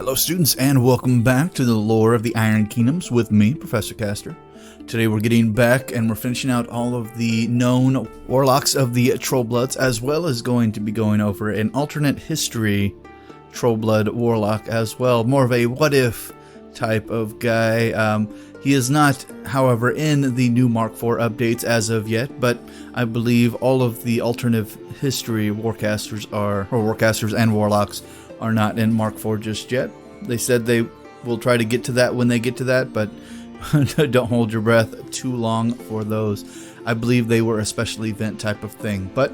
Hello students, and welcome back to the lore of the Iron Kingdoms with me, Professor Caster. Today we're getting back and we're finishing out all of the known warlocks of the Trollbloods, as well as going to be going over an alternate history Trollblood Warlock as well. More of a what-if type of guy. He is not, however, in the new Mark IV updates as of yet, but I believe all of the alternative history warcasters are, or warcasters and warlocks, are not in Mark IV just yet. They said they will try to get to that when they get to that, but don't hold your breath too long for those. I believe they were a special event type of thing. But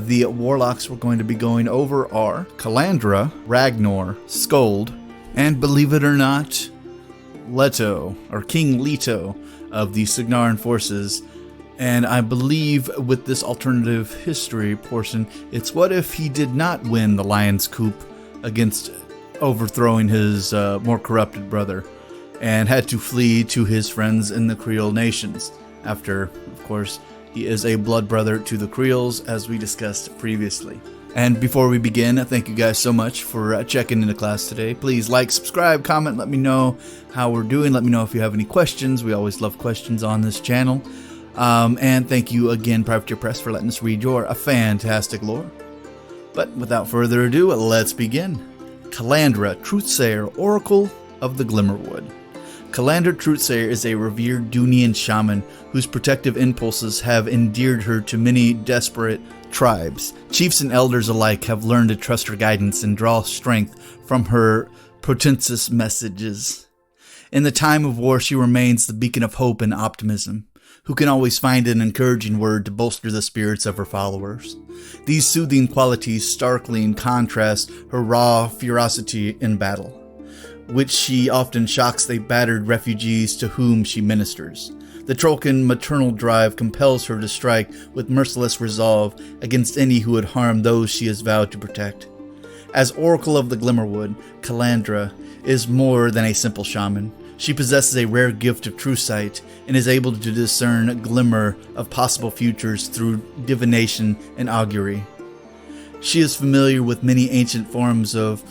the warlocks we're going to be going over are Calandra, Ragnor, Skuld, and believe it or not, Leto, or King Leto of the Cygnar forces. And I believe with this alternative history portion, it's what if he did not win the Lion's Coup against overthrowing his more corrupted brother, and had to flee to his friends in the Kriel nations, after, of course, he is a blood brother to the Kriels, as we discussed previously. And before we begin, thank you guys so much for checking into class today. Please like, subscribe, comment, let me know how we're doing. Let me know if you have any questions. We always love questions on this channel. And thank you again, Privateer Press, for letting us read your fantastic lore. But without further ado, let's begin. Calandra, Truthsayer, Oracle of the Glimmerwood. Calandra Truthsayer is a revered Dunian shaman whose protective impulses have endeared her to many desperate tribes. Chiefs and elders alike have learned to trust her guidance and draw strength from her portentous messages. In the time of war, she remains the beacon of hope and optimism, who can always find an encouraging word to bolster the spirits of her followers. These soothing qualities starkly in contrast her raw ferocity in battle, which she often shocks the battered refugees to whom she ministers. The Trollkin maternal drive compels her to strike with merciless resolve against any who would harm those she has vowed to protect. As Oracle of the Glimmerwood, Calandra is more than a simple shaman. She possesses a rare gift of true sight and is able to discern a glimmer of possible futures through divination and augury. She is familiar with many ancient forms of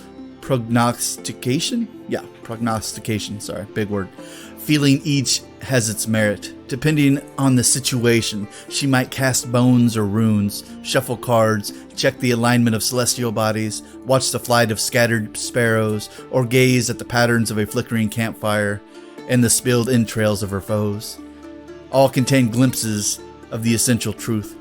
prognostication, sorry, big word. Feeling each has its merit. Depending on the situation, she might cast bones or runes, shuffle cards, check the alignment of celestial bodies, watch the flight of scattered sparrows, or gaze at the patterns of a flickering campfire and the spilled entrails of her foes. All contain glimpses of the essential truth.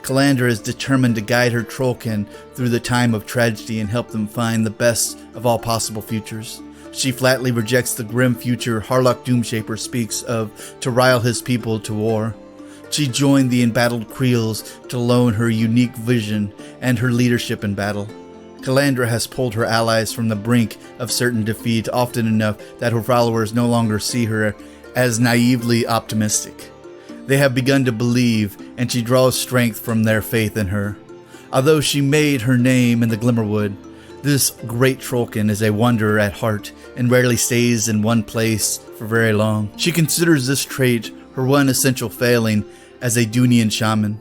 Calandra is determined to guide her Trollkin through the time of tragedy and help them find the best of all possible futures. She flatly rejects the grim future Harlock Doomshaper speaks of to rile his people to war. She joined the embattled Kriels to loan her unique vision and her leadership in battle. Calandra has pulled her allies from the brink of certain defeat often enough that her followers no longer see her as naively optimistic. They have begun to believe, and she draws strength from their faith in her. Although she made her name in the Glimmerwood, this great Trollkin is a wanderer at heart and rarely stays in one place for very long. She considers this trait her one essential failing as a Dunian shaman,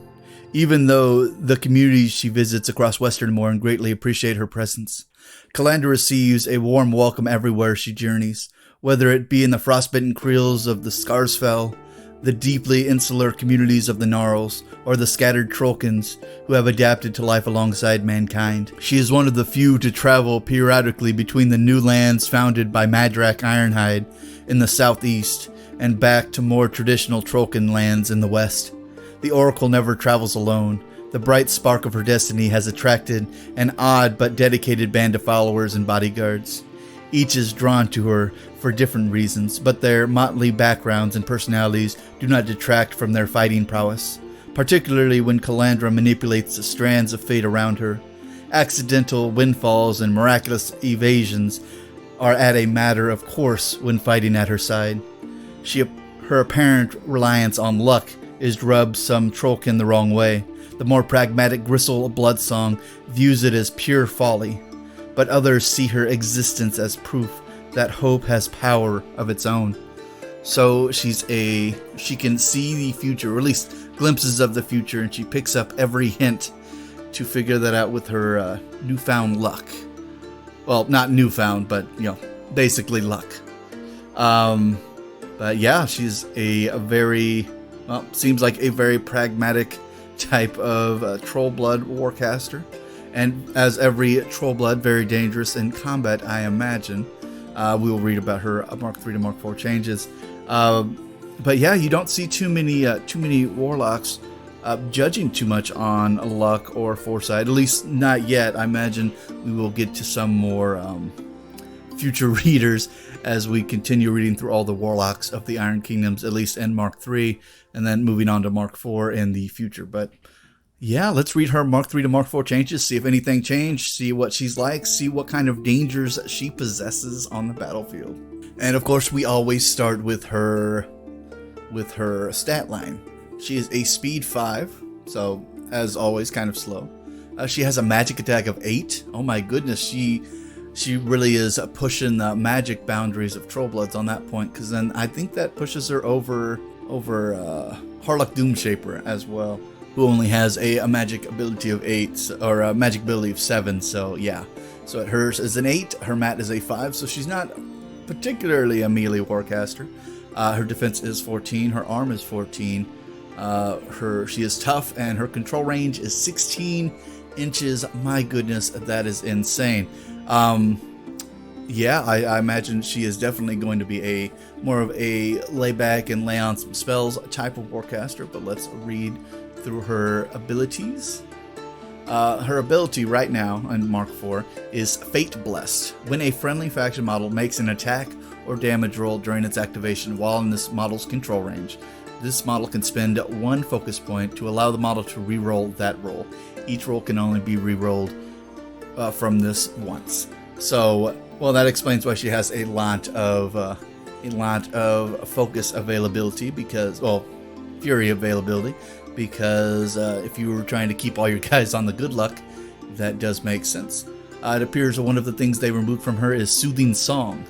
even though the communities she visits across Western Morn greatly appreciate her presence. Calandra receives a warm welcome everywhere she journeys, whether it be in the frostbitten Kriels of the Scarsfell, the deeply insular communities of the Gnarls, or the scattered Trollkins who have adapted to life alongside mankind. She is one of the few to travel periodically between the new lands founded by Madrak Ironhide in the southeast and back to more traditional Trollkin lands in the west. The Oracle never travels alone. The bright spark of her destiny has attracted an odd but dedicated band of followers and bodyguards. Each is drawn to her for different reasons, but their motley backgrounds and personalities do not detract from their fighting prowess, particularly when Calandra manipulates the strands of fate around her. Accidental windfalls and miraculous evasions are at a matter of course when fighting at her side. Her apparent reliance on luck is to rub some Trollkin the wrong way. The more pragmatic Gristle Bloodsong views it as pure folly, but others see her existence as proof that hope has power of its own. So she can see the future, or at least glimpses of the future, and she picks up every hint to figure that out with her newfound luck. Well, not newfound, but, you know, basically luck. But yeah, she's a very, well, seems like a very pragmatic type of Trollblood Warcaster. And as every Trollblood, very dangerous in combat, I imagine. We will read about her Mark 3 to Mark 4 changes. But yeah, you don't see too many Warlocks judging too much on luck or foresight, at least not yet. I imagine we will get to some more future readers as we continue reading through all the Warlocks of the Iron Kingdoms, at least in Mark 3, and then moving on to Mark 4 in the future. But yeah, let's read her Mark 3 to Mark 4 changes, see if anything changed, see what she's like, see what kind of dangers she possesses on the battlefield. And of course, we always start with her stat line. She is a speed 5, so as always kind of slow. She has a magic attack of 8. Oh my goodness, she really is pushing the magic boundaries of Trollbloods on that point, because then I think that pushes her over Harlock Doomshaper as well, who only has a magic ability of 8, or a magic ability of 7, so yeah. So hers is an 8, her mat is a 5, so she's not particularly a melee warcaster. Her defense is 14, her arm is 14, she is tough, and her control range is 16 inches. My goodness, that is insane. Yeah, I imagine she is definitely going to be more of a lay back and lay on some spells type of warcaster, but let's read through her abilities. Her ability right now in Mark 4 is Fate Blessed. When a friendly faction model makes an attack or damage roll during its activation while in this model's control range, this model can spend 1 focus point to allow the model to reroll that roll. Each roll can only be rerolled from this once. So, well, that explains why she has a lot of focus availability, because, well, fury availability, because if you were trying to keep all your guys on the good luck, that does make sense. It appears one of the things they removed from her is Soothing Song.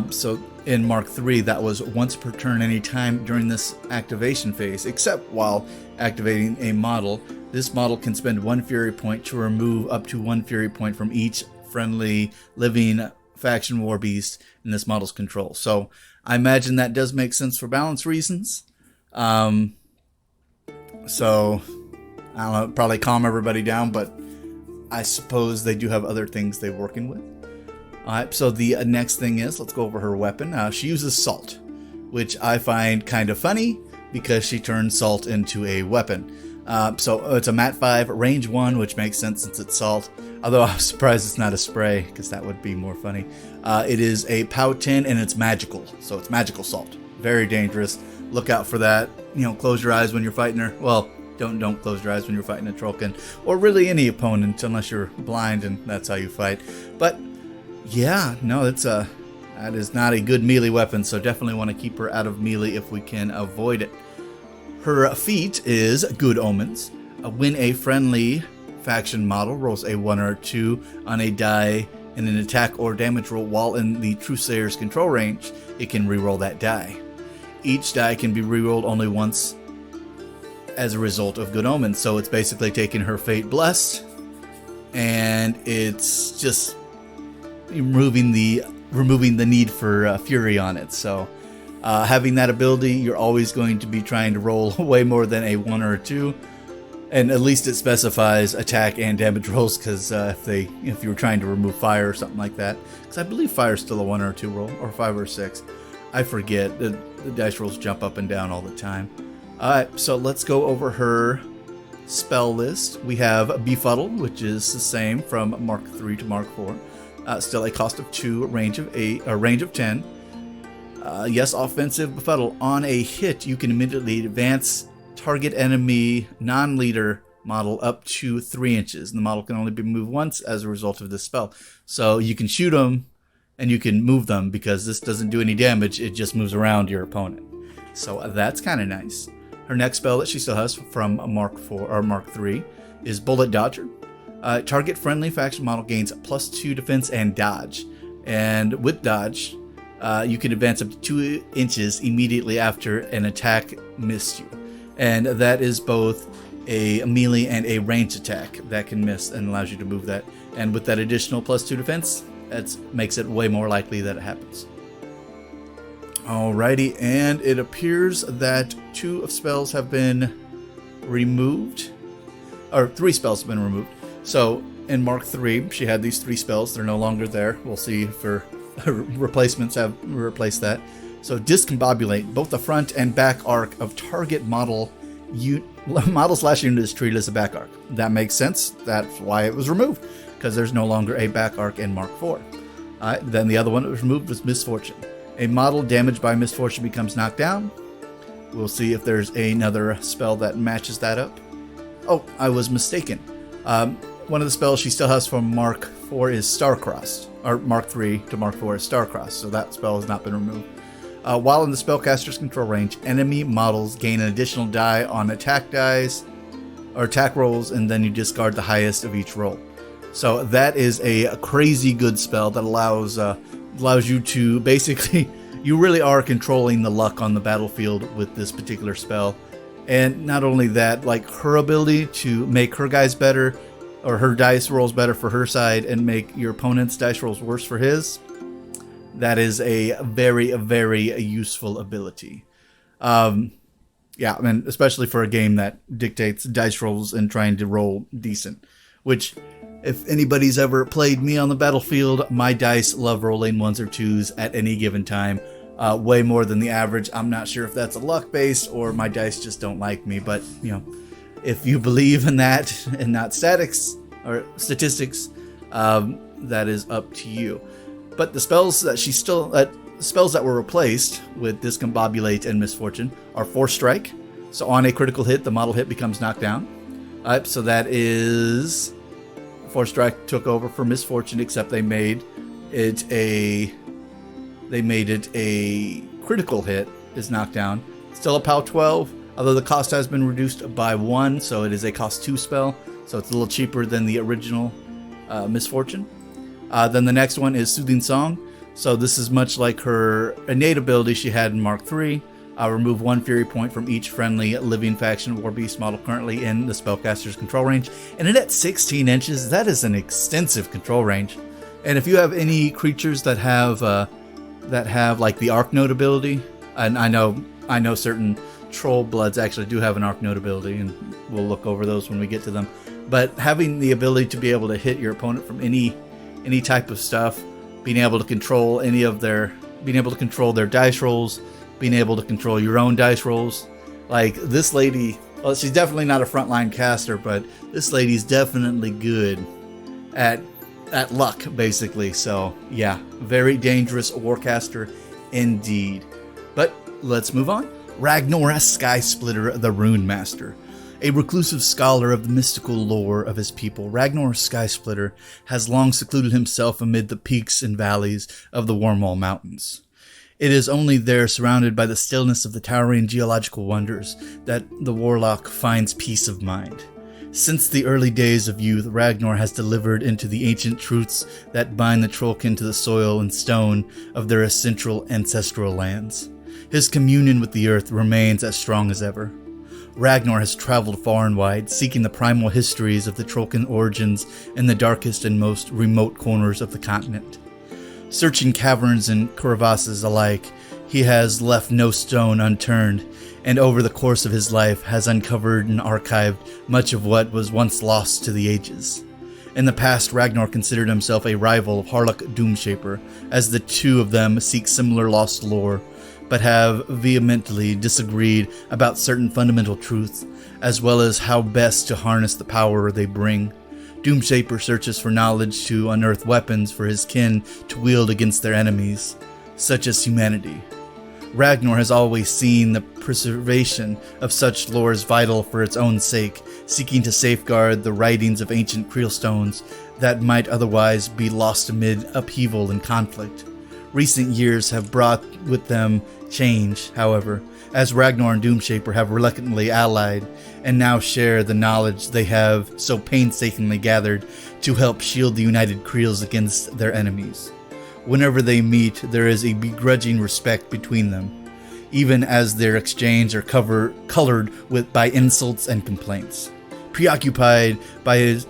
So in Mark 3, that was once per turn any time during this activation phase, except while activating a model. This model can spend 1 fury point to remove up to 1 fury point from each friendly living faction war beast in this model's control. So I imagine that does make sense for balance reasons. So I don't know, probably calm everybody down, but I suppose they do have other things they're working with. Alright, so the next thing is, let's go over her weapon. She uses Salt, which I find kind of funny because she turns Salt into a weapon. So it's a mat 5, range 1, which makes sense since it's Salt. Although I'm surprised it's not a spray, because that would be more funny. It is a POW 10, and it's magical. So it's magical Salt. Very dangerous. Look out for that. You know, close your eyes when you're fighting her. Well, don't close your eyes when you're fighting a Trollkin, or really any opponent, unless you're blind and that's how you fight. But yeah, no, that is not a good melee weapon, so definitely want to keep her out of melee if we can avoid it. Her feat is Good Omens. When a friendly faction model rolls a 1 or 2 on a die in an attack or damage roll while in the Truesayer's control range, it can reroll that die. Each die can be rerolled only once as a result of Good Omens, so it's basically taking her Fate Blessed, and it's just removing the need for fury on it. So having that ability, you're always going to be trying to roll way more than a 1 or a 2, and at least it specifies attack and damage rolls, because if you were trying to remove fire or something like that, because I believe fire is still a 1 or a 2 roll, or 5 or 6. I forget. The dice rolls jump up and down all the time. Alright, so let's go over her spell list. We have Befuddle, which is the same from Mark 3 to Mark 4. Still a cost of 2, range of 8, or range of 10. Yes, offensive Befuddle. On a hit, you can immediately advance target enemy non-leader model up to 3 inches. And the model can only be moved once as a result of this spell. So you can shoot them and you can move them, because this doesn't do any damage. It just moves around your opponent. So that's kind of nice. Her next spell that she still has from Mark 4 or Mark 3 is Bullet Dodger. Target friendly faction model gains +2 defense and dodge. And with dodge, you can advance up to 2 inches immediately after an attack missed you. And that is both a melee and a ranged attack that can miss and allows you to move that. And with that additional +2 defense, That makes it way more likely that it happens. Alrighty, and it appears that 2 spells have been removed, or 3 spells have been removed. So in Mark 3, she had these 3 spells. They're no longer there. We'll see if her replacements have replaced that. So discombobulate. Both the front and back arc of target model / unit is treated as a back arc. That makes sense. That's why it was removed, because there's no longer a back arc in Mark 4. Then the other one that was removed was Misfortune. A model damaged by Misfortune becomes knocked down. We'll see if there's another spell that matches that up. Oh, I was mistaken. One of the spells she still has from Mark 4 is Starcrossed. Or Mark 3 to Mark 4 is Starcrossed, so that spell has not been removed. While in the spellcaster's control range, enemy models gain an additional die on attack dice or attack rolls, and then you discard the highest of each roll. So that is a crazy good spell that allows you to basically, you really are controlling the luck on the battlefield with this particular spell. And not only that, like her ability to make her guys better, or her dice rolls better for her side, and make your opponent's dice rolls worse for his. That is a very, very useful ability. Yeah, I mean, especially for a game that dictates dice rolls and trying to roll decent. Which, if anybody's ever played me on the battlefield, my dice love rolling 1s or 2s at any given time. Way more than the average. I'm not sure if that's a luck base or my dice just don't like me, but you know, if you believe in that and not statistics, that is up to you. But the spells that spells that were replaced with Discombobulate and Misfortune are Force Strike. So on a critical hit, the model hit becomes knocked down. So that is Force Strike took over for Misfortune, except they made it a critical hit is knocked down. Still a POW 12, although the cost has been reduced by 1, so it is a cost 2 spell. So it's a little cheaper than the original Misfortune. Then the next one is Soothing Song. So this is much like her innate ability she had in Mark 3. Remove 1 Fury point from each friendly living faction War Beast model currently in the spellcaster's control range. And at 16 inches, that is an extensive control range. And if you have any creatures that have like the Arc Note ability, and I know certain Troll Bloods actually do have an Arc Note ability, and we'll look over those when we get to them. But having the ability to be able to hit your opponent from any type of stuff, being able to control their dice rolls, being able to control your own dice rolls. Like this lady, well, she's definitely not a frontline caster, but this lady's definitely good at luck, basically. So yeah, very dangerous warcaster indeed. But let's move on. Ragnor Sky Splitter, the Rune Master. A reclusive scholar of the mystical lore of his people, Ragnor Sky Splitter has long secluded himself amid the peaks and valleys of the Wormwall Mountains. It is only there, surrounded by the stillness of the towering geological wonders, that the warlock finds peace of mind. Since the early days of youth, Ragnor has delivered into the ancient truths that bind the Trollkin to the soil and stone of their essential ancestral lands. His communion with the earth remains as strong as ever. Ragnor has traveled far and wide, seeking the primal histories of the Trollkin origins in the darkest and most remote corners of the continent. Searching caverns and crevasses alike, he has left no stone unturned, and over the course of his life has uncovered and archived much of what was once lost to the ages. In the past, Ragnor considered himself a rival of Harlock Doomshaper, as the two of them seek similar lost lore, but have vehemently disagreed about certain fundamental truths, as well as how best to harness the power they bring. Doomshaper searches for knowledge to unearth weapons for his kin to wield against their enemies, such as humanity. Ragnor has always seen the preservation of such lore as vital for its own sake, seeking to safeguard the writings of ancient Kriel stones that might otherwise be lost amid upheaval and conflict. Recent years have brought with them change, however, as Ragnor and Doomshaper have reluctantly allied and now share the knowledge they have so painstakingly gathered to help shield the United Kriels against their enemies. Whenever they meet, there is a begrudging respect between them, even as their exchanges are colored by insults and complaints. Preoccupied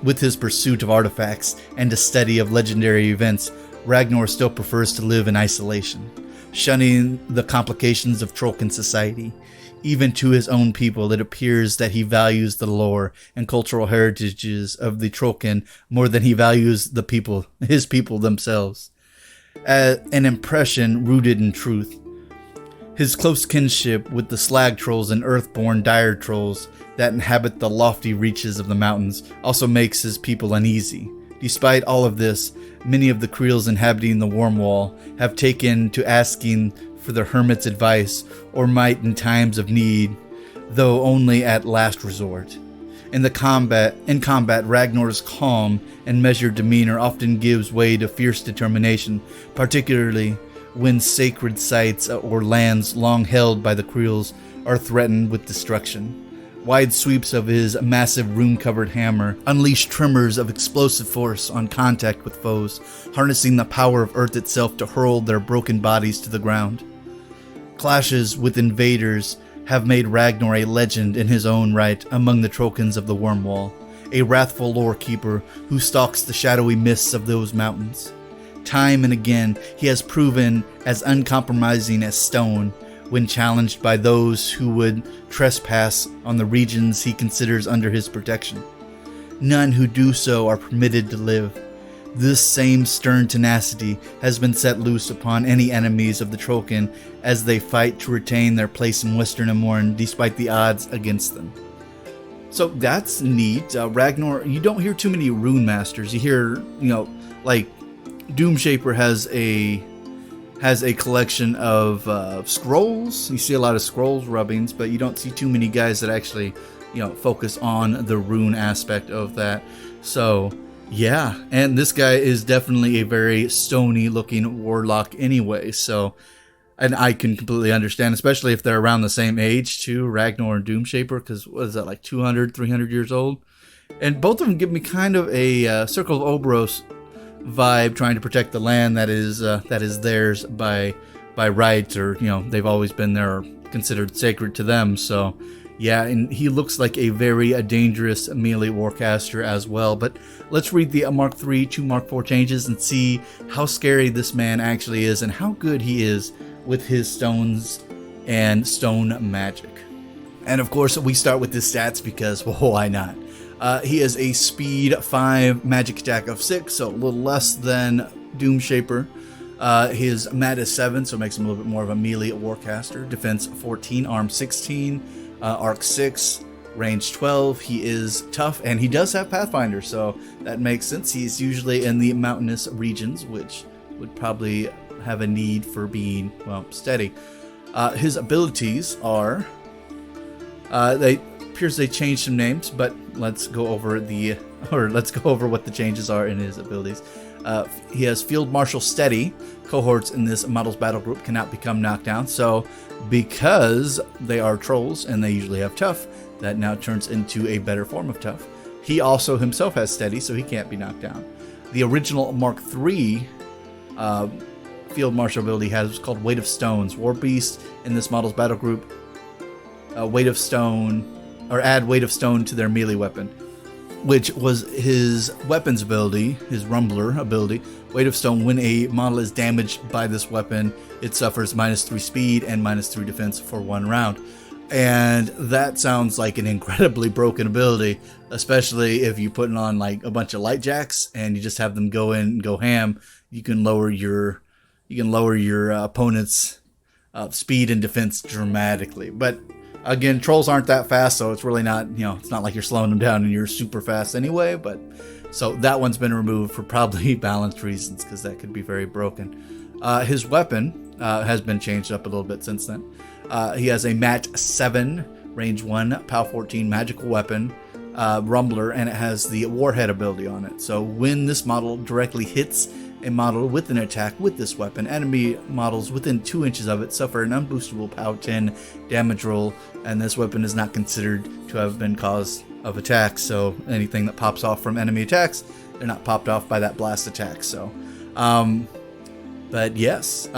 with his pursuit of artifacts and a study of legendary events, Ragnor still prefers to live in isolation, shunning the complications of Trollkin society. Even to his own people, it appears that he values the lore and cultural heritages of the Trollkin more than he values the people, his people themselves. An impression rooted in truth. His close kinship with the slag trolls and earthborn dire trolls that inhabit the lofty reaches of the mountains also makes his people uneasy. Despite all of this, many of the Kriels inhabiting the Warm Wall have taken to asking for the hermit's advice or might in times of need, though only at last resort. In combat, Ragnar's calm and measured demeanor often gives way to fierce determination, particularly when sacred sites or lands long held by the Kriels are threatened with destruction. Wide sweeps of his massive rune-covered hammer unleash tremors of explosive force on contact with foes, harnessing the power of Earth itself to hurl their broken bodies to the ground. Clashes with invaders have made Ragnor a legend in his own right among the Trollkins of the Wormwall, a wrathful lore keeper who stalks the shadowy mists of those mountains. Time and again, he has proven as uncompromising as stone when challenged by those who would trespass on the regions he considers under his protection. None who do so are permitted to live. This same stern tenacity has been set loose upon any enemies of the Trollkin as they fight to retain their place in Western Amorn despite the odds against them. So that's neat. Ragnor, you don't hear too many rune masters. You hear, like Doomshaper has a collection of scrolls. You see a lot of scrolls rubbings, but you don't see too many guys that actually, focus on the rune aspect of that. So yeah, and this guy is definitely a very stony looking warlock anyway, so, and I can completely understand, especially if they're around the same age too, Ragnor and Doomshaper, because what is that, like 200, 300 years old? And both of them give me kind of a Circle of Obros vibe, trying to protect the land that is theirs by right, or, they've always been there or considered sacred to them, so yeah, and he looks like a very dangerous melee warcaster as well. But let's read the Mark 3 to Mark 4 changes and see how scary this man actually is and how good he is with his stones and stone magic. And of course, we start with his stats because, well, why not? He has a speed 5, magic attack of 6, so a little less than Doomshaper. His mat is 7, so it makes him a little bit more of a melee warcaster. Defense 14, arm 16. Arc 6, range 12. He is tough, and he does have Pathfinder, so that makes sense. He's usually in the mountainous regions, which would probably have a need for being, well, steady. His abilities are, they changed some names, but let's go over what the changes are in his abilities. He has Field Marshal Steady. Cohorts in this model's battle group cannot become knocked down, so because they are trolls and they usually have tough, that now turns into a better form of tough. He also himself has steady, so he can't be knocked down. The original Mark III Field Marshal ability has called Weight of Stones. War Beast in this model's battle group, Weight of Stone, or add Weight of Stone to their melee weapon, which was his weapons ability, his Rumbler ability. Weight of Stone, when a model is damaged by this weapon, it suffers -3 speed and -3 defense for 1 round. And that sounds like an incredibly broken ability, especially if you put on like a bunch of light jacks and you just have them go in and go ham. You can lower your opponent's speed and defense dramatically. But again, trolls aren't that fast, so it's really not, it's not like you're slowing them down and you're super fast anyway. But so that one's been removed for probably balanced reasons, because that could be very broken. His weapon has been changed up a little bit since then. He has a Mat 7, range 1, POW 14 magical weapon, Rumbler, and it has the Warhead ability on it. So when this model directly hits a model with an attack with this weapon, enemy models within 2 inches of it suffer an unboostable POW 10 damage roll, and this weapon is not considered to have been cause of attack, so anything that pops off from enemy attacks, they're not popped off by that blast attack. So but yes,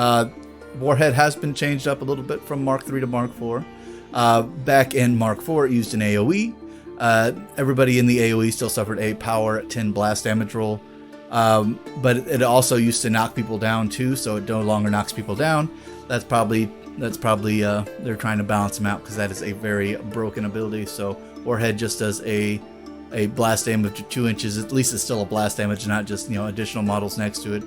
Warhead has been changed up a little bit from Mark 3 to Mark 4. Back in Mark 4, it used an AoE. Everybody in the AoE still suffered a power 10 blast damage roll. But it also used to knock people down too, so it no longer knocks people down. That's probably they're trying to balance them out, because that is a very broken ability. So Warhead just does a blast damage of 2 inches. At least it's still a blast damage, not just, you know, additional models next to it.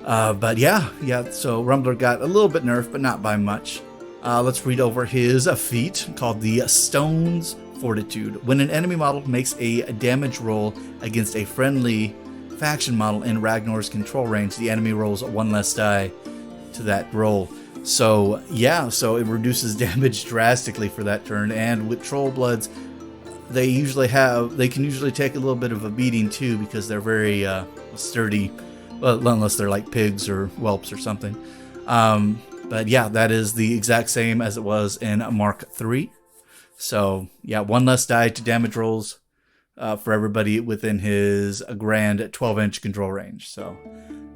But yeah. So Rumbler got a little bit nerfed, but not by much. Let's read over his feat called the Stone's Fortitude. When an enemy model makes a damage roll against a friendly faction model in Ragnar's control range, the enemy rolls 1 less die to that roll. So yeah, so it reduces damage drastically for that turn. And with Trollbloods, they can usually take a little bit of a beating too, because they're very sturdy. Well, unless they're like pigs or whelps or something. But yeah, that is the exact same as it was in Mark 3. So yeah, 1 less die to damage rolls for everybody within his grand 12-inch control range. So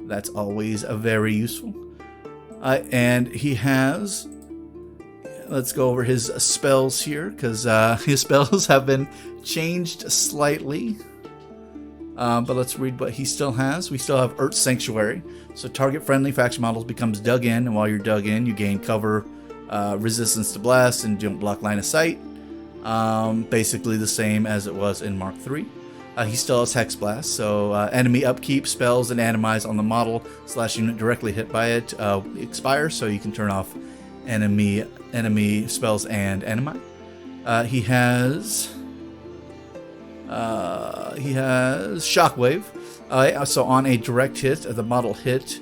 that's always very useful. And he has, let's go over his spells here, because his spells have been changed slightly. But let's read what he still has. We still have Earth Sanctuary. So target friendly faction models becomes dug in, and while you're dug in, you gain cover, resistance to blast, and don't block line of sight. Basically the same as it was in Mark 3. He still has Hex Blast, so enemy upkeep, spells, and animize on the model / unit directly hit by it expire, so you can turn off enemy spells and animi. He has Shockwave. So on a direct hit, the model hit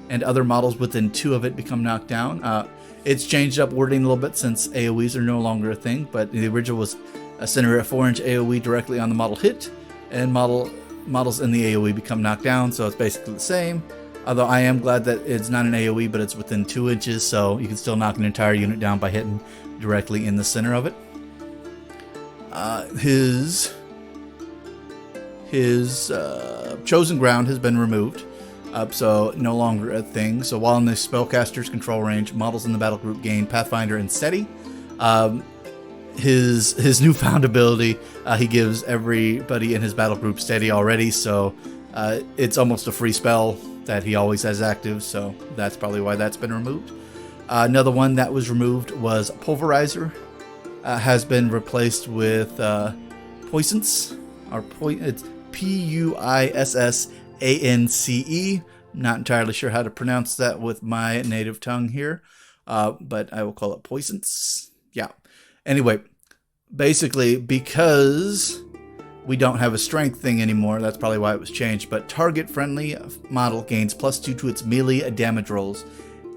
and other models within 2 of it become knocked down. It's changed up wording a little bit since AoEs are no longer a thing, but the original was a center at 4-inch AoE directly on the model hit, and models in the AoE become knocked down, so it's basically the same. Although I am glad that it's not an AoE, but it's within 2 inches, so you can still knock an entire unit down by hitting directly in the center of it. His Chosen Ground has been removed, so no longer a thing. So while in the spellcaster's control range, models in the battle group gain Pathfinder and Steady. His newfound ability, he gives everybody in his battle group Steady already, so it's almost a free spell that he always has active, so that's probably why that's been removed. Another one that was removed was Pulverizer. Has been replaced with Puissance, it's Puissance. Not entirely sure how to pronounce that with my native tongue here, but I will call it Puissance. Yeah. Anyway, basically, because we don't have a strength thing anymore, that's probably why it was changed, but target friendly model gains +2 to its melee damage rolls,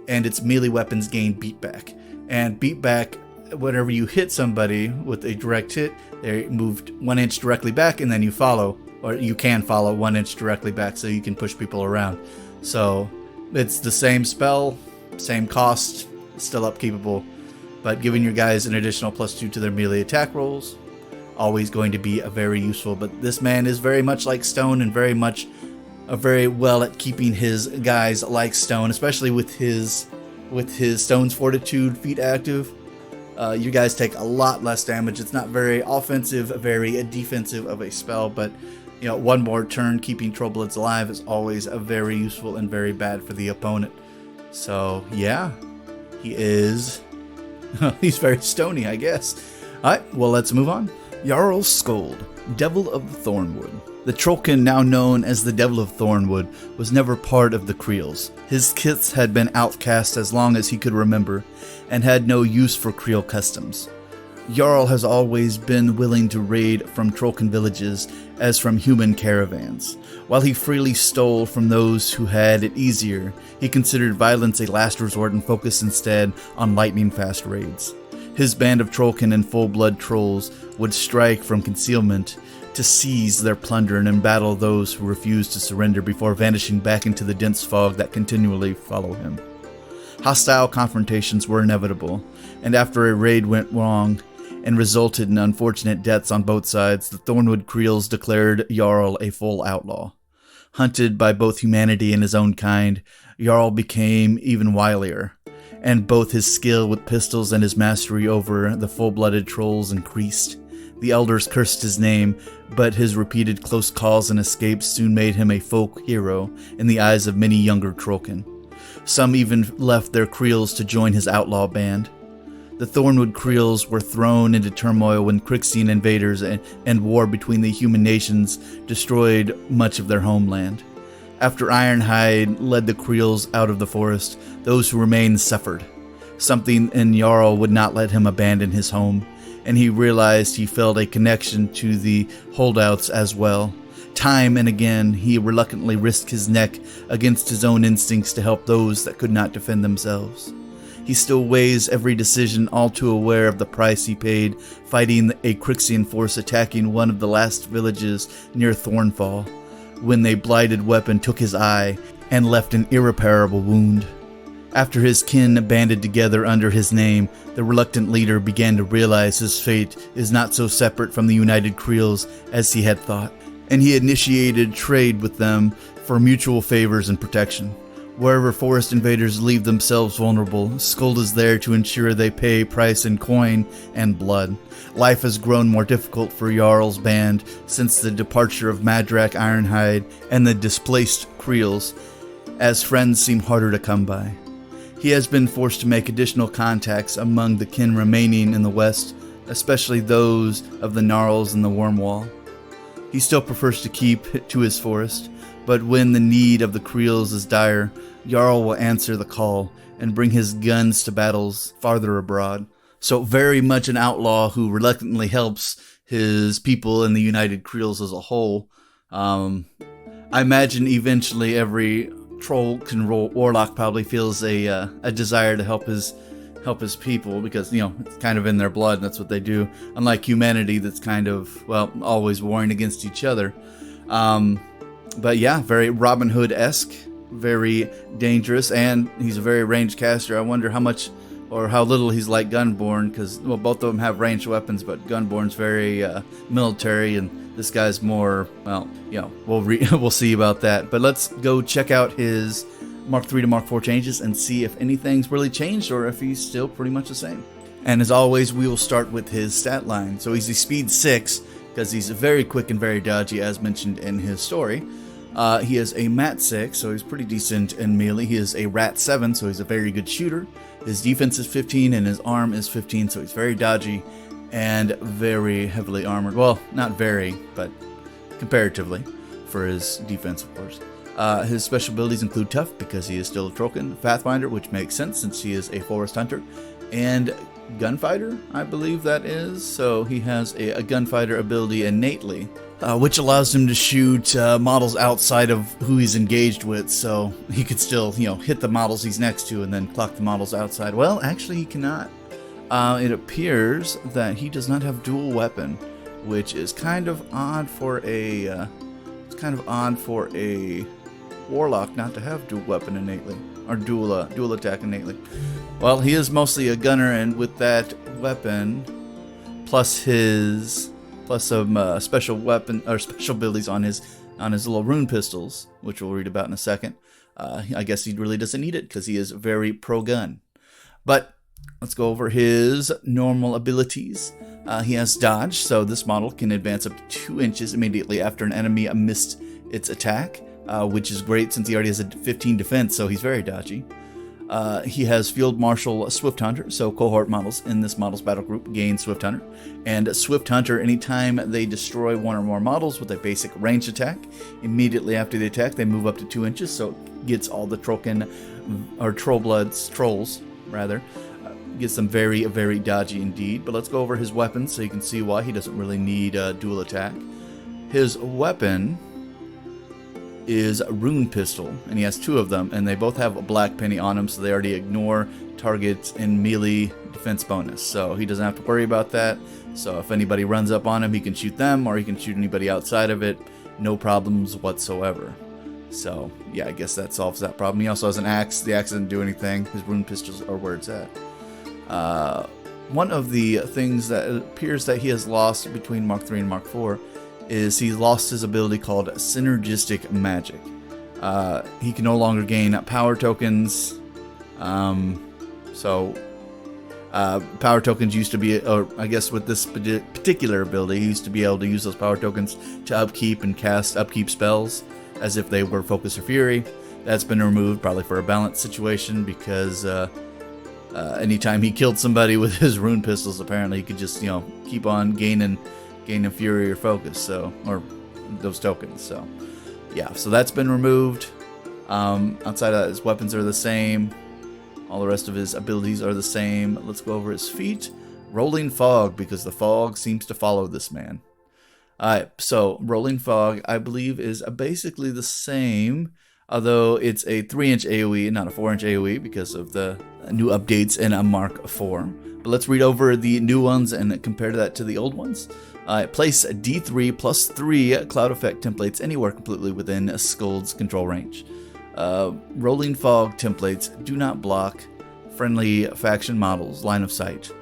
and its melee weapons gain beatback. And beatback, whenever you hit somebody with a direct hit, they moved 1 inch directly back, and then you follow, or you can follow 1 inch directly back, so you can push people around. So it's the same spell, same cost, still upkeepable, but giving your guys an additional +2 to their melee attack rolls, always going to be very useful. But this man is very much like Stone, and very well at keeping his guys like Stone, especially with his Stone's Fortitude feat active. You guys take a lot less damage. It's not very offensive, very defensive of a spell, but you know, one more turn keeping Trollbloods alive is always very useful and very bad for the opponent. So yeah, he's very stony, I guess. Alright, well, let's move on. Jarl Scold, Devil of the Thornwood. The Trollkin, now known as the Devil of Thornwood, was never part of the Kriels. His kith had been outcast as long as he could remember, and had no use for Kriel customs. Jarl has always been willing to raid from Trollkin villages as from human caravans. While he freely stole from those who had it easier, he considered violence a last resort and focused instead on lightning-fast raids. His band of Trollkin and full-blood trolls would strike from concealment to seize their plunder and embattle those who refused to surrender before vanishing back into the dense fog that continually follow him. Hostile confrontations were inevitable, and after a raid went wrong and resulted in unfortunate deaths on both sides, the Thornwood Kriels declared Jarl a full outlaw. Hunted by both humanity and his own kind, Jarl became even wilier, and both his skill with pistols and his mastery over the full-blooded trolls increased. The elders cursed his name, but his repeated close calls and escapes soon made him a folk hero in the eyes of many younger Trollkin. Some even left their Kriels to join his outlaw band. The Thornwood Kriels were thrown into turmoil when Krixian invaders and war between the human nations destroyed much of their homeland. After Ironhide led the Kriels out of the forest, those who remained suffered. Something in Jarl would not let him abandon his home, and he realized he felt a connection to the holdouts as well. Time and again, he reluctantly risked his neck against his own instincts to help those that could not defend themselves. He still weighs every decision, all too aware of the price he paid fighting a Krixian force attacking one of the last villages near Thornfall, when a blighted weapon took his eye and left an irreparable wound. After his kin banded together under his name, the reluctant leader began to realize his fate is not so separate from the United Kriels as he had thought, and he initiated trade with them for mutual favors and protection. Wherever forest invaders leave themselves vulnerable, Skuld is there to ensure they pay price in coin and blood. Life has grown more difficult for Jarl's band since the departure of Madrak Ironhide and the displaced Kriels, as friends seem harder to come by. He has been forced to make additional contacts among the kin remaining in the west, especially those of the Gnarls and the Wormwall. He still prefers to keep to his forest, but when the need of the Kriels is dire, Jarl will answer the call and bring his guns to battles farther abroad. So very much an outlaw who reluctantly helps his people in the United Kriels as a whole. I imagine eventually every Warlock probably feels a desire to help his people, because it's kind of in their blood and that's what they do, unlike humanity that's kind of always warring against each other. But yeah, very Robin Hood-esque, very dangerous, and he's a very ranged caster. I wonder how much or how little he's like Gunborn, because both of them have ranged weapons, but Gunborn's very military, and this guy's more, we'll see about that. But let's go check out his Mark 3 to Mark 4 changes and see if anything's really changed or if he's still pretty much the same. And as always, we will start with his stat line. So he's a speed 6 because he's very quick and very dodgy, as mentioned in his story. He is a mat 6, so he's pretty decent in melee. He is a rat 7, so he's a very good shooter. His defense is 15 and his arm is 15, so he's very dodgy and very heavily armored. Well, not very, but comparatively for his defense, of course. His special abilities include Tough, because he is still a Trollkin, Pathfinder, which makes sense since he is a forest hunter, and Gunfighter, I believe that is. So he has a Gunfighter ability innately, which allows him to shoot models outside of who he's engaged with, so he could still, hit the models he's next to and then clock the models outside. Well, actually he cannot. It appears that he does not have dual weapon, which is kind of odd for a warlock not to have dual weapon innately, or dual attack innately. Well, he is mostly a gunner, and with that weapon plus some special weapon or special abilities on his little rune pistols, which we'll read about in a second, I guess he really doesn't need it because he is very pro gun. But let's go over his normal abilities. He has dodge, so this model can advance up to 2 inches immediately after an enemy missed its attack, which is great since he already has a 15 defense, so he's very dodgy. He has Field Marshal Swift Hunter, so cohort models in this model's battle group gain Swift Hunter. And Swift Hunter, anytime they destroy one or more models with a basic ranged attack, immediately after the attack they move up to 2 inches, so it gets all the Trollkin, or trolls, gets them very, very dodgy indeed. But let's go over his weapons so you can see why he doesn't really need dual attack. His weapon is a rune pistol, and he has 2 of them, and they both have a black penny on them, so they already ignore targets in melee defense bonus, so he doesn't have to worry about that. So if anybody runs up on him, he can shoot them, or he can shoot anybody outside of it, no problems whatsoever. So yeah, I guess that solves that problem. He also has an axe. The axe doesn't do anything. His rune pistols are where it's at. One of the things that it appears that he has lost between Mark 3 and Mark 4 is he lost his ability called Synergistic Magic. He can no longer gain power tokens, so Power tokens used to be, or I guess with this particular ability, he used to be able to use those power tokens to upkeep and cast upkeep spells as if they were Focus or Fury. That's been removed, probably for a balance situation, because anytime he killed somebody with his rune pistols, apparently he could just, keep on gaining Fury or Focus, so, or those tokens. So, yeah, so that's been removed. Outside of that, his weapons are the same. All the rest of his abilities are the same. Let's go over his feat. Rolling Fog, because the fog seems to follow this man. Alright, so Rolling Fog, I believe, is basically the same, although it's a 3-inch AoE, not a 4-inch AoE, because of the new updates in a Mark IV. But let's read over the new ones and compare that to the old ones. Place D3 plus 3 cloud effect templates anywhere completely within a Skuld's control range. Rolling Fog templates do not block friendly faction models' line of sight.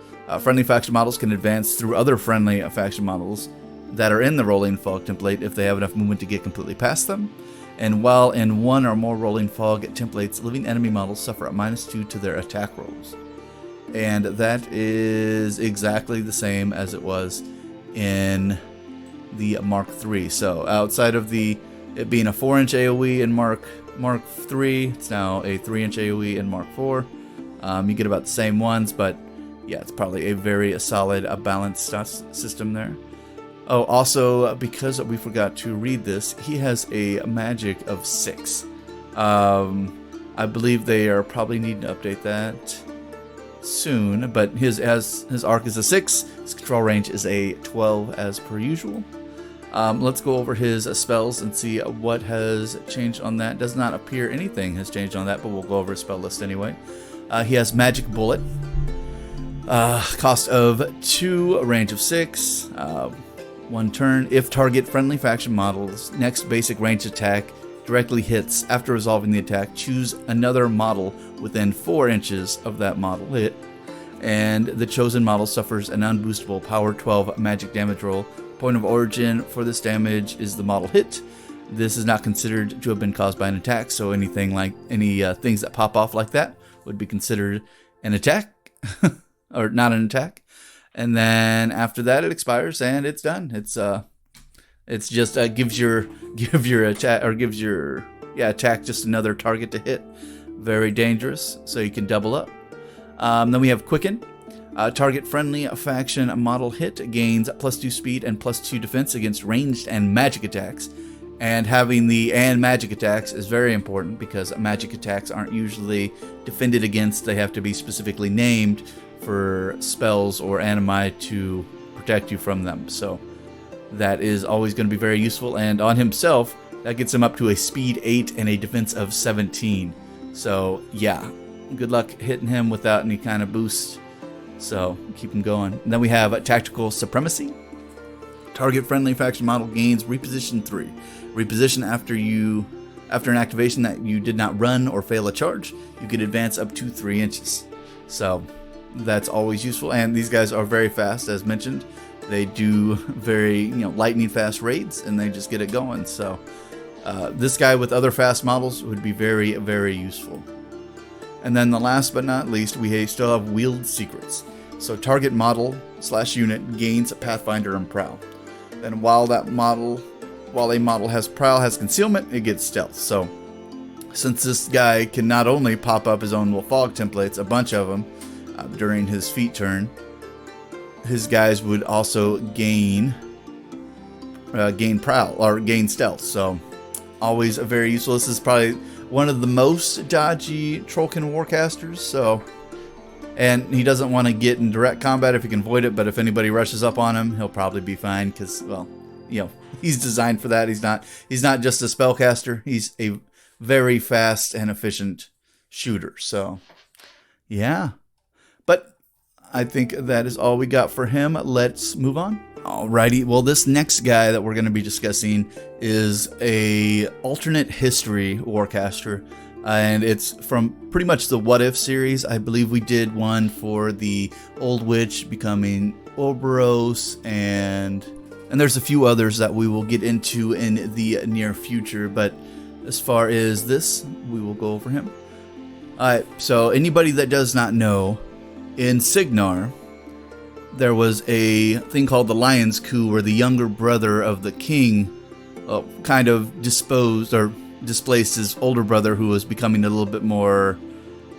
Friendly faction models can advance through other friendly faction models that are in the Rolling Fog template if they have enough movement to get completely past them. And while in one or more Rolling Fog templates, living enemy models suffer a -2 to their attack rolls. And that is exactly the same as it was in the Mark III. So outside of it being a 4-inch AoE in Mark III, it's now a 3-inch AoE in Mark IV. You get about the same ones, but yeah, it's probably a very solid, balanced system there. Oh, also, because we forgot to read this, he has a magic of 6. I believe they are probably needing to update that soon, but his arc is a 6, his control range is a 12 as per usual. Let's go over his spells and see what has changed on that. Does not appear anything has changed on that, but we'll go over his spell list anyway. He has Magic Bullet, cost of 2, range of 6, 1 turn. If target friendly faction model's next basic range attack directly hits after resolving the attack, choose another model within 4 inches of that model hit, and the chosen model suffers an unboostable power 12 magic damage roll. Point of origin for this damage is the model hit. This is not considered to have been caused by an attack, so anything like things that pop off like that would be considered an attack or not an attack. And then after that, it expires and it's done. It's just gives your attack, or gives your attack just another target to hit. Very dangerous, so you can double up. Then we have Quicken. Target friendly faction model hit gains +2 speed and +2 defense against ranged and magic attacks. And having the and magic attacks is very important, because magic attacks aren't usually defended against. They have to be specifically named for spells or animi to protect you from them. So that is always going to be very useful. And on himself, that gets him up to a speed 8 and a defense of 17. So yeah, good luck hitting him without any kind of boost. So keep him going. And then we have Tactical Supremacy. Target friendly faction model gains reposition 3. Reposition after an activation that you did not run or fail a charge. You can advance up to 3 inches. So that's always useful. And these guys are very fast, as mentioned. They do very lightning fast raids, and they just get it going. So this guy with other fast models would be very, very useful. And then the last but not least, we still have Wield Secrets. So target model / unit gains Pathfinder and Prowl. And while a model has Prowl, has concealment, it gets stealth. So since this guy can not only pop up his own little fog templates, a bunch of them during his feat turn, his guys would also gain Prowl or gain stealth. So always very useful. This is probably one of the most dodgy Trollkin Warcasters. So, and he doesn't want to get in direct combat if he can avoid it. But if anybody rushes up on him, he'll probably be fine, because, well, he's designed for that. He's not just a spellcaster. He's a very fast and efficient shooter. So, yeah. But I think that is all we got for him. Let's move on. Alrighty, well, this next guy that we're going to be discussing is a alternate history Warcaster, and it's from pretty much the What If series. I believe we did one for the Old Witch becoming Ouroboros, and there's a few others that we will get into in the near future, but as far as this, we will go over him. Alright, so anybody that does not know, In Cygnar, there was a thing called the Lion's Coup, where the younger brother of the king kind of displaced his older brother, who was becoming a little bit more,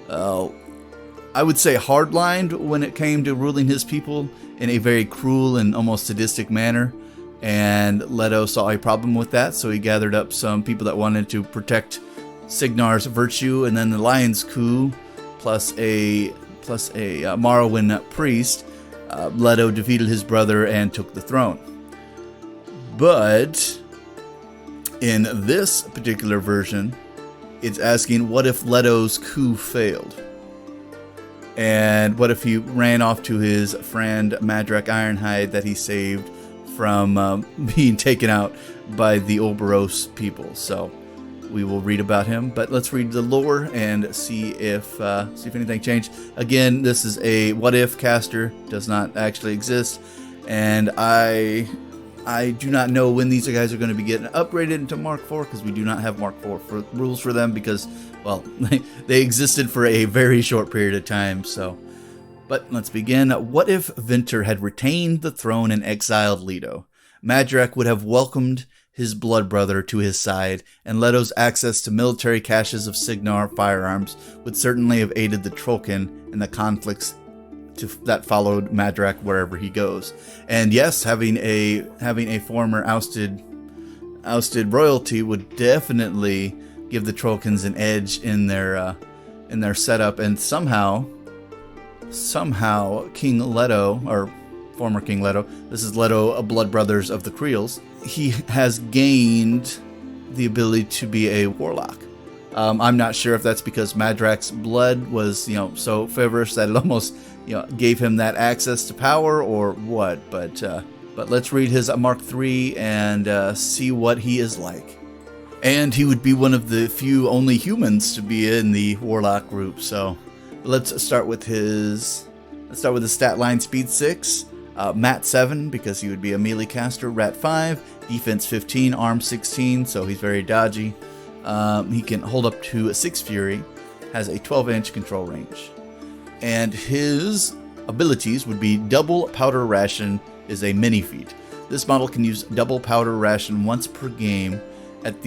I would say, hardlined when it came to ruling his people in a very cruel and almost sadistic manner. And Leto saw a problem with that, so he gathered up some people that wanted to protect Cygnar's virtue, and then the Lion's Coup plus a Morrowind priest, Leto defeated his brother and took the throne. But in this particular version, it's asking, what if Leto's coup failed? And what if he ran off to his friend Madrak Ironhide that he saved from being taken out by the Oberos people? So we will read about him, but let's read the lore and see if anything changed. Again, this is a what if caster, does not actually exist, and I do not know when these guys are going to be getting upgraded into Mark 4, because we do not have Mark 4 rules for them, because, well, they existed for a very short period of time. So, but let's begin. What if Vinter had retained the throne and exiled Leto? Madrak would have welcomed his blood brother to his side, and Leto's access to military caches of Cygnar firearms would certainly have aided the Trollkin in the conflicts that followed Madrak wherever he goes. And yes, having a former ousted royalty would definitely give the Trollkins an edge in their setup. And somehow King Leto, or former King Leto, this is Leto Blood Brothers of the Kriels, he has gained the ability to be a warlock. I'm not sure if that's because Madrak's blood was, so feverish that it almost, gave him that access to power, or what. But let's read his Mark 3 and see what he is like. And he would be one of the few only humans to be in the warlock group. So let's start with his stat line: speed 6. Mat 7, because he would be a melee caster. Rat 5, defense 15, arm 16, so he's very dodgy. He can hold up to 6 fury, has a 12-inch control range. And his abilities would be double powder ration is a mini feat. This model can use double powder ration once per game at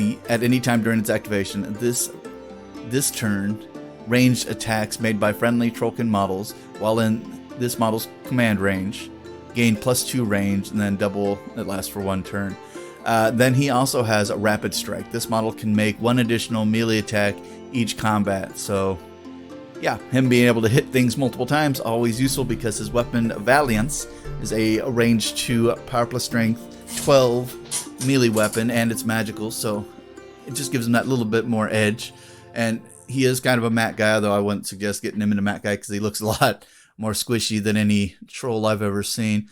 any time during its activation. This turn, ranged attacks made by friendly Trollkin models while in this model's command range gain +2 range, and then double, it lasts for 1 turn. Then he also has a rapid strike. This model can make 1 additional melee attack each combat. So yeah, him being able to hit things multiple times, always useful, because his weapon Valiance is a range 2 power plus strength 12 melee weapon, and it's magical, so it just gives him that little bit more edge. And he is kind of a mat guy, though I wouldn't suggest getting him into mat guy, because he looks a lot more squishy than any troll I've ever seen.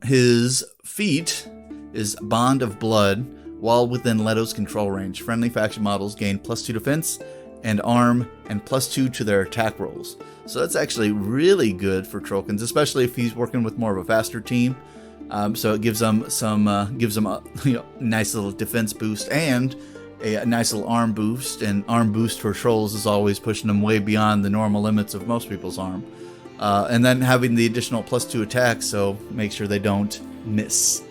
His feat is Bond of Blood while within Leto's control range. Friendly faction models gain +2 defense and arm and +2 to their attack rolls. So that's actually really good for Trollkins, especially if he's working with more of a faster team. So it gives them a nice little defense boost and a nice little arm boost. And arm boost for trolls is always pushing them way beyond the normal limits of most people's arm. And then having the additional +2 attack, so make sure they don't miss.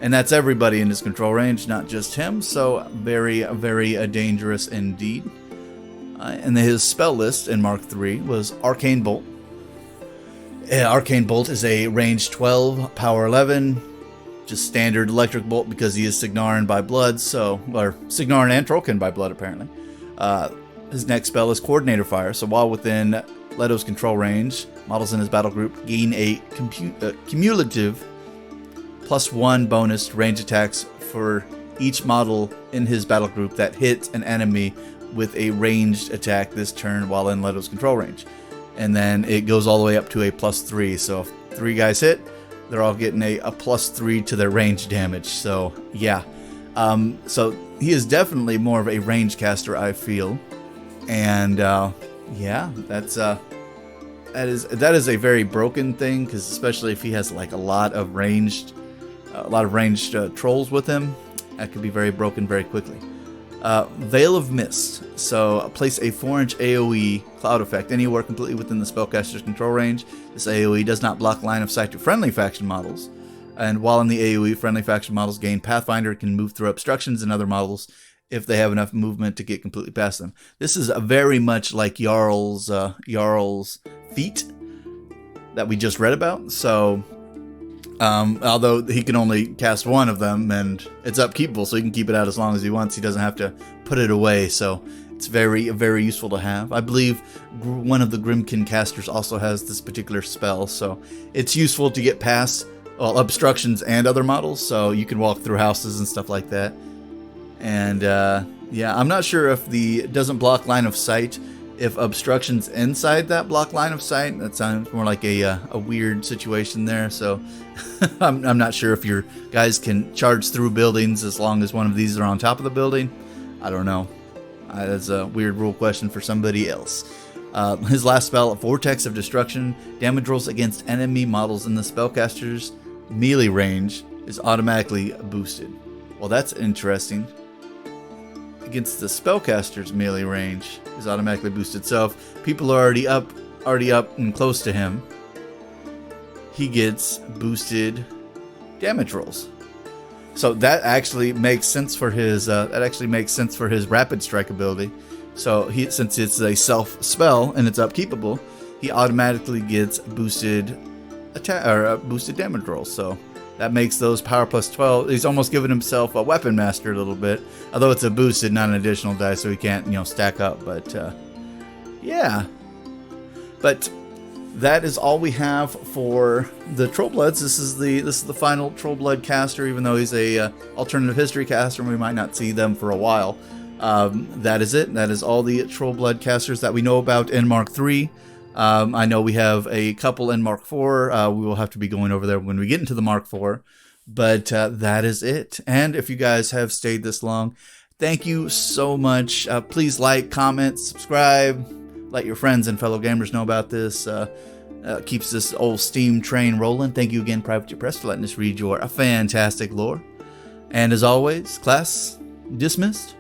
And that's everybody in his control range, not just him, so very, very dangerous indeed. And his spell list in Mark 3 was Arcane Bolt. Arcane Bolt is a range 12, power 11, just standard electric bolt, because he is Cygnaran by blood, or Cygnaran and Trollkin by blood apparently. His next spell is Coordinator Fire, so while within Leto's control range, models in his battle group gain a cumulative +1 bonus to range attacks for each model in his battle group that hits an enemy with a ranged attack this turn while in Leto's control range. And then it goes all the way up to a +3, so if 3 guys hit, they're all getting a +3 to their range damage. So yeah, so he is definitely more of a range caster, I feel. And yeah, that is a very broken thing, because especially if he has like a lot of ranged trolls with him, that could be very broken very quickly. Veil of Mist. So place a 4-inch AoE cloud effect anywhere completely within the spellcaster's control range. This AoE does not block line of sight to friendly faction models. And while in the AoE, friendly faction models gain Pathfinder, can move through obstructions and other models if they have enough movement to get completely past them. This is very much like Jarl's feat that we just read about. So although he can only cast one of them, and it's upkeepable, so he can keep it out as long as he wants. He doesn't have to put it away, so it's very, very useful to have. I believe one of the Grimkin casters also has this particular spell, so it's useful to get past obstructions and other models, so you can walk through houses and stuff like that. And yeah, I'm not sure if the doesn't block line of sight, if obstructions inside that block line of sight. That sounds more like a weird situation there. So I'm not sure if your guys can charge through buildings as long as one of these are on top of the building. I don't know. That's a weird rule question for somebody else. His last spell, Vortex of Destruction, damage rolls against enemy models in the spellcaster's melee range is automatically boosted. Well, that's interesting. Against the spellcaster's melee range is automatically boosted. So if people are already up and close to him, he gets boosted damage rolls. So that actually makes sense for his rapid strike ability. So since it's a self spell and it's upkeepable, he automatically gets boosted attack or boosted damage rolls. So that makes those power plus 12. He's almost given himself a weapon master a little bit, although it's a boosted, not an additional die, so he can't, stack up. But yeah, but that is all we have for the Trollbloods. This is the final Trollblood caster, even though he's a alternative history caster, and we might not see them for a while. That is it. That is all the Trollblood casters that we know about in Mark III. I know we have a couple in Mark IV. We will have to be going over there when we get into the Mark IV. But that is it. And if you guys have stayed this long, thank you so much. Please like, comment, subscribe. Let your friends and fellow gamers know about this. Keeps this old Steam train rolling. Thank you again, Privateer Press, for letting us read your fantastic lore. And as always, class dismissed.